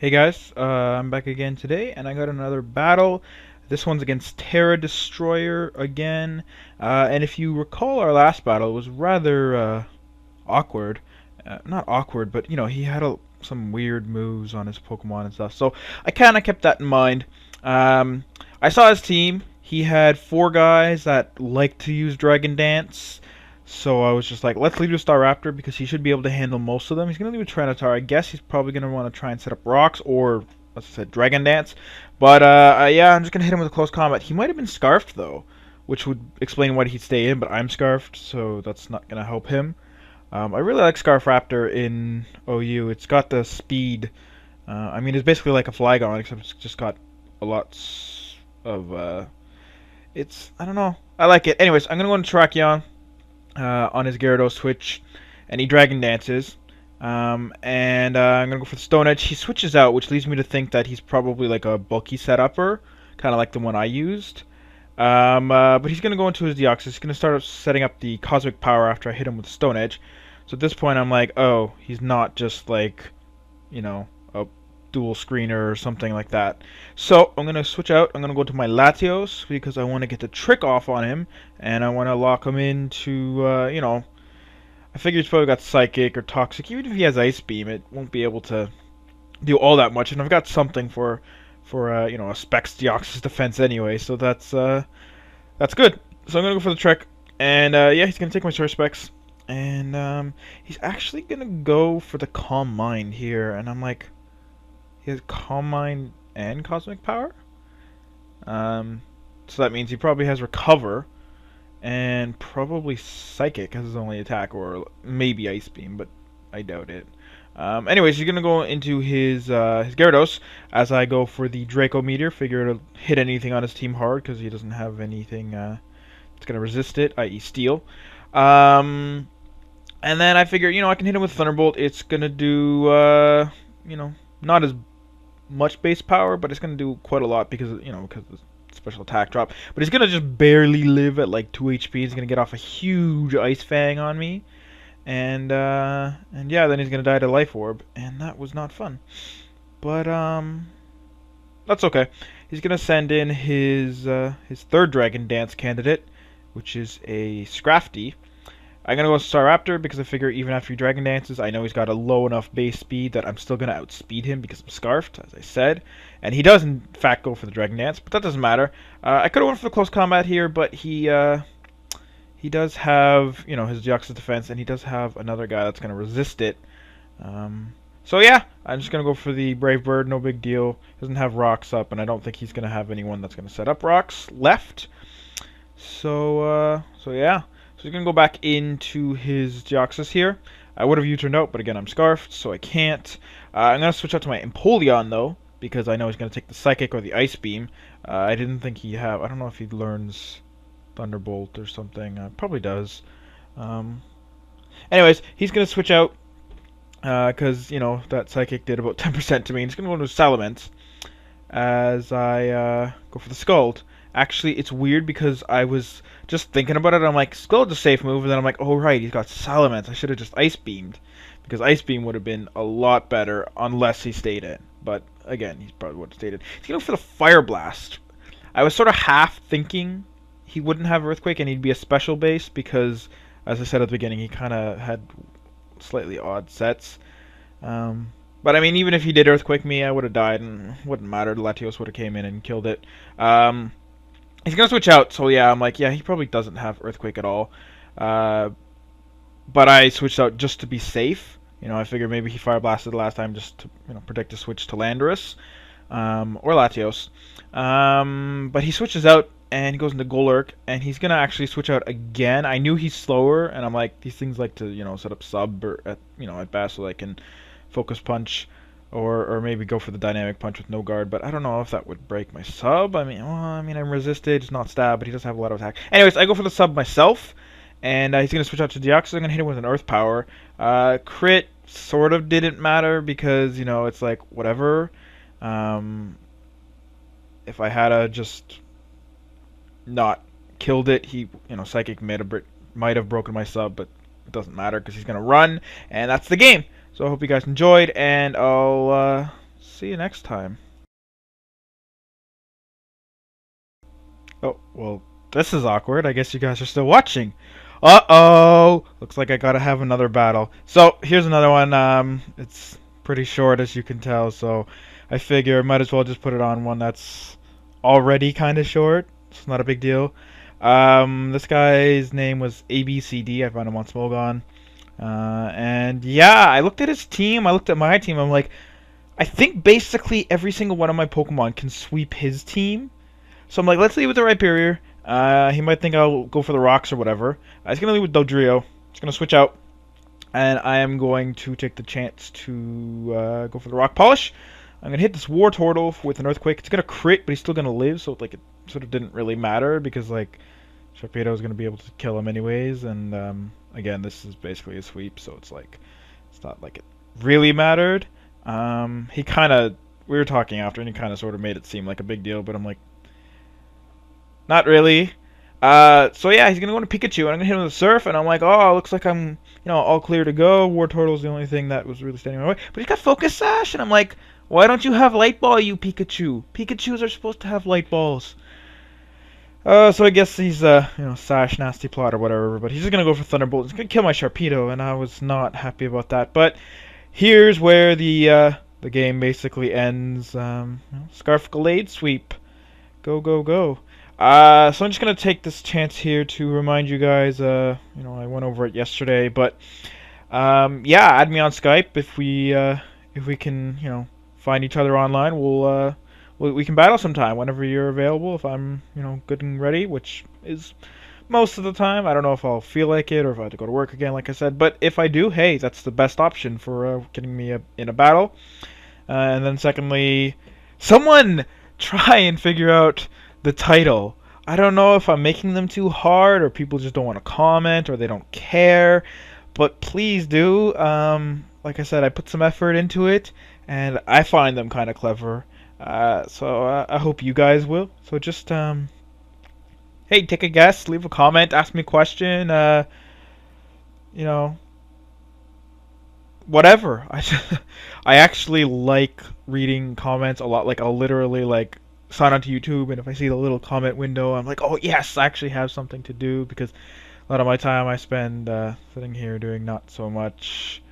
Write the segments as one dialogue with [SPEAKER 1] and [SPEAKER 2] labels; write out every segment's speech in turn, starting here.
[SPEAKER 1] Hey guys, I'm back again today, and I got another battle. This one's against Terra Destroyer again. And if you recall our last battle, it was rather awkward. Not awkward, but he had some weird moves on his Pokemon and stuff. So I kind of kept that in mind. Um, I saw his team. He had four guys that like to use Dragon Dance. So I was just like, let's leave the Staraptor because he should be able to handle most of them. He's going to leave a Tyranitar. I guess he's probably going to want to try and set up rocks or, as I said, Dragon Dance. But yeah, I'm just going to hit him with a close combat. He might have been Scarfed though, which would explain why he'd stay in, but I'm Scarfed, so that's not going to help him. I really like Scarf Raptor in OU. It's got the speed. I mean, it's basically like a Flygon, except it's just got a lot of. I don't know. I like it. Anyways, I'm gonna go into Terrakion on his Gyarados switch, and he Dragon Dances. And I'm gonna go for the Stone Edge. He switches out, which leads me to think that he's probably like a bulky setupper, kind of like the one I used. But he's going to go into his Deoxys. He's going to start setting up the Cosmic Power after I hit him with the Stone Edge. So at this point, I'm like, oh, he's not just like, a dual screener or something like that. So I'm going to switch out. I'm going to go to my Latios because I want to get the trick off on him. And I want to lock him into, I figure he's probably got Psychic or Toxic. Even if he has Ice Beam, it won't be able to do all that much. And I've got something for a Specs Deoxys defense anyway, so that's good. So I'm gonna go for the trick, and yeah, he's gonna take my Source Specs, and he's actually gonna go for the Calm Mind here, and I'm like, he has Calm Mind and Cosmic Power, so that means he probably has Recover, and probably Psychic as his only attack, or maybe Ice Beam, but I doubt it. Anyways, he's gonna go into his Gyarados as I go for the Draco Meteor. Figure it'll hit anything on his team hard because he doesn't have anything that's gonna resist it, i.e. Steel. Um, and then I figure, I can hit him with Thunderbolt. It's gonna do, not as much base power, but it's gonna do quite a lot because because of the special attack drop. But he's gonna just barely live at like 2 HP. He's gonna get off a huge Ice Fang on me. And yeah, then he's gonna die to Life Orb, and that was not fun. But that's okay. He's gonna send in his third Dragon Dance candidate, which is a Scrafty. I'm gonna go with Staraptor because I figure even after he Dragon Dances, I know he's got a low enough base speed that I'm still gonna outspeed him because I'm Scarfed, as I said. And he does in fact go for the Dragon Dance, but that doesn't matter. I could have went for the close combat here, but he does have, his Deoxys defense, and he does have another guy that's going to resist it. So yeah, I'm just going to go for the Brave Bird, no big deal. Doesn't have rocks up, and I don't think he's going to have anyone that's going to set up rocks left. So yeah. So he's going to go back into his Deoxys here. I would have U-turned out, but again, I'm Scarfed, so I can't. I'm going to switch out to my Empoleon, though, because I know he's going to take the Psychic or the Ice Beam. I didn't think I don't know if he learns Thunderbolt or something. Probably does. Anyways, he's going to switch out because, that Psychic did about 10% to me. He's going to go into Salamence as I go for the Scald. Actually, it's weird because I was just thinking about it. I'm like, Scald's a safe move, and then I'm like, oh, right, he's got Salamence. I should have just Ice Beamed because Ice Beam would have been a lot better unless he stayed in. But, again, he probably would have stayed in. He's going for the Fire Blast. I was sort of half thinking he wouldn't have Earthquake and he'd be a special base because, as I said at the beginning, he kind of had slightly odd sets. But I mean, even if he did Earthquake me, I would have died and it wouldn't matter. Latios would have came in and killed it. He's gonna switch out, so yeah, I'm like, yeah, he probably doesn't have Earthquake at all. But I switched out just to be safe. I figured maybe he Fire Blasted the last time just to predict a switch to Landorus or Latios. But he switches out and he goes into Golurk, and he's gonna actually switch out again. I knew he's slower, and I'm like, these things like to set up sub or at best so I can focus punch, or maybe go for the dynamic punch with no guard. But I don't know if that would break my sub. I'm resisted, it's not stab, but he does have a lot of attack. Anyways, I go for the sub myself, and he's gonna switch out to Deoxys. I'm gonna hit him with an Earth Power. Crit sort of didn't matter because it's like whatever. If I had just not killed it, he Psychic might have broken my sub, but it doesn't matter because he's gonna run, and that's the game. So I hope you guys enjoyed, and I'll see you next time. Oh, well, this is awkward. I guess you guys are still watching. Uh-oh! Looks like I gotta have another battle. So, here's another one. It's pretty short, as you can tell, so I figure I might as well just put it on one that's already kind of short. It's not a big deal. This guy's name was ABCD. I found him on Smogon. And yeah, I looked at his team. I looked at my team. I'm like, I think basically every single one of my Pokemon can sweep his team. So I'm like, let's leave with the Rhyperior. He might think I'll go for the rocks or whatever. He's going to leave with Dodrio. He's going to switch out. And I am going to take the chance to go for the Rock Polish. I'm going to hit this Wartortle with an Earthquake. It's going to crit, but he's still going to live. So like it sort of didn't really matter because like Sharpedo is going to be able to kill him anyways. And again, this is basically a sweep. So it's like, it's not like it really mattered. He kind of, we were talking after and he kind of sort of made it seem like a big deal. But I'm like, not really. So yeah, he's gonna go to Pikachu, and I'm gonna hit him with a Surf, and I'm like, oh, looks like I'm, all clear to go. Wartortle's the only thing that was really standing in my way. But he's got Focus Sash, and I'm like, why don't you have Light Ball, you Pikachu? Pikachus are supposed to have Light Balls. So I guess he's, Sash, Nasty Plot, or whatever, but he's just gonna go for Thunderbolt. He's gonna kill my Sharpedo, and I was not happy about that. But here's where the game basically ends. Scarf Gallade Sweep. Go, go, go. So I'm just gonna take this chance here to remind you guys. I went over it yesterday, but yeah, add me on Skype if we can, find each other online. We can battle sometime whenever you're available. If I'm, good and ready, which is most of the time. I don't know if I'll feel like it or if I have to go to work again, like I said. But if I do, hey, that's the best option for getting me in a battle. And then secondly, someone try and figure out the title. I don't know if I'm making them too hard or people just don't want to comment or they don't care, but please do. Like I said, I put some effort into it and I find them kind of clever. So I hope you guys will. So just hey, take a guess, leave a comment, ask me a question, whatever. I actually like reading comments a lot. Like I'll literally like sign onto YouTube, and if I see the little comment window, I'm like, oh yes, I actually have something to do, because a lot of my time I spend sitting here doing not so much.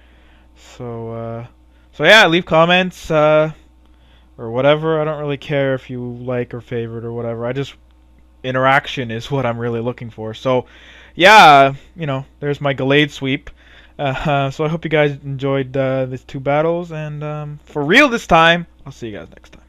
[SPEAKER 1] So yeah, leave comments or whatever. I don't really care if you like or favorite or whatever. I just interaction is what I'm really looking for. So yeah, there's my Gallade sweep. So I hope you guys enjoyed these two battles, and for real this time, I'll see you guys next time.